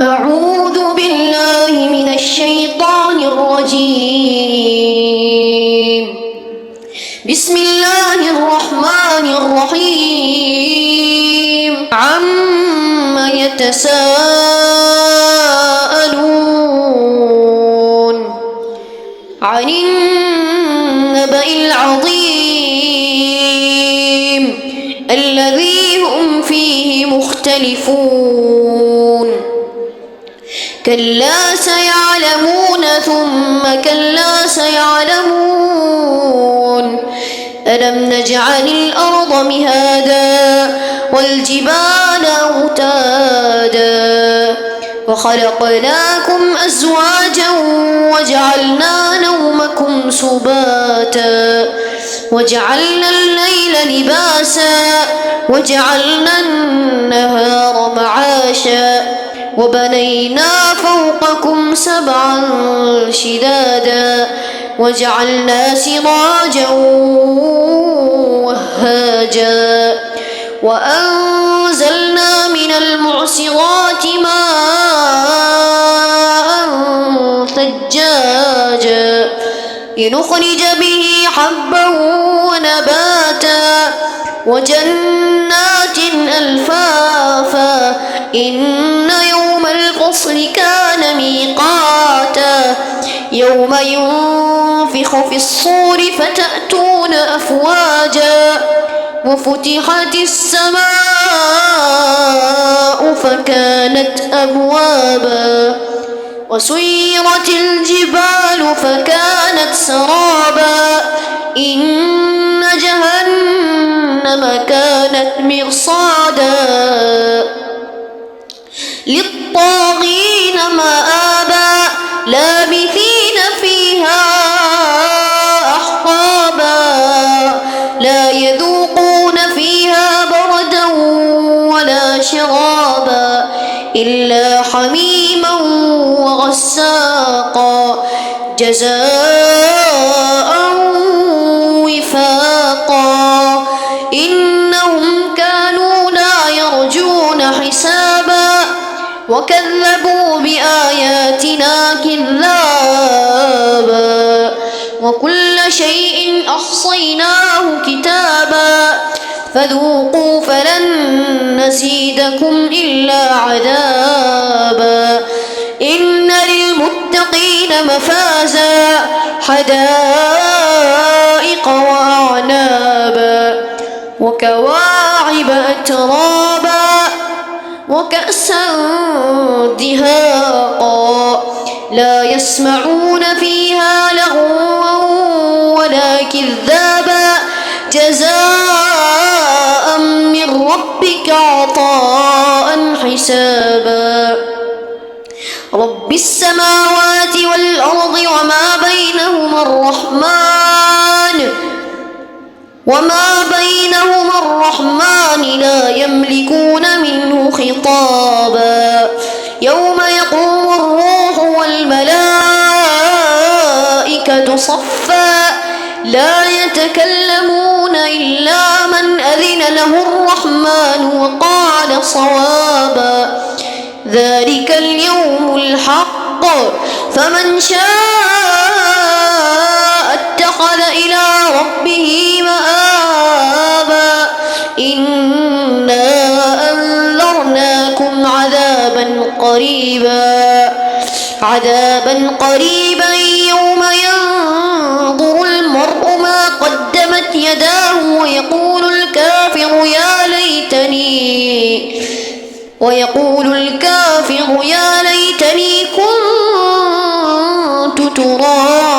أعوذ بالله من الشيطان الرجيم. بسم الله الرحمن الرحيم. عما يتساءلون عن النبأ العظيم الذي هم فيه مختلفون. كلا سيعلمون ثم كلا سيعلمون. ألم نجعل الأرض مهادا والجبال أوتادا وخلقناكم أزواجا وجعلنا نومكم سباتا وجعلنا الليل لباسا وجعلنا النهار معاشا وبنينا فوقكم سبعا شدادا وجعلنا سراجا وهاجا وأنزلنا من المعصرات ماء ثجاجا لنخرج به حبا ونباتا وجنات ألفافا إن يوم الفصل كان ميقاتا يوم ينفخ في الصور فتأتون أفواجا وفتحت السماء فكانت أبوابا وسيرت الجبال فكانت سرابا إن جهنم كانت مرصادا للطاغين مآبا لابثين فيها أحقابا لا يذوقون فيها بردا ولا شرابا إلا حميما وغساقا جزاء وفاقا إنهم كانوا لا يرجون حسابا وكذبوا بآياتنا كذابا وكل شيء أحصيناه كتابا فذوقوا فلن نزيدكم إلا عذابا إن للمتقين مفازا حدائق وأعنابا وكواعب أترابا وكأسا دهاقا لا يسمعون فيها لغوا ولا كذابا جزاء من ربك عطاء حسابا رب السماوات والأرض وما بينهما الرحمن لا يملكون منه خطابا يوم يقوم الروح والملائكة صفا لا يتكلمون إلا من أذن له الرحمن وقال صوابا ذلك اليوم الحق فمن شاء اتخذ إلى ربه مآبا إنا أنذرناكم عذابا قريبا يوم ينظر المرء ما قدمت يداه ويقول الكافر يا ليتني كنت ترابا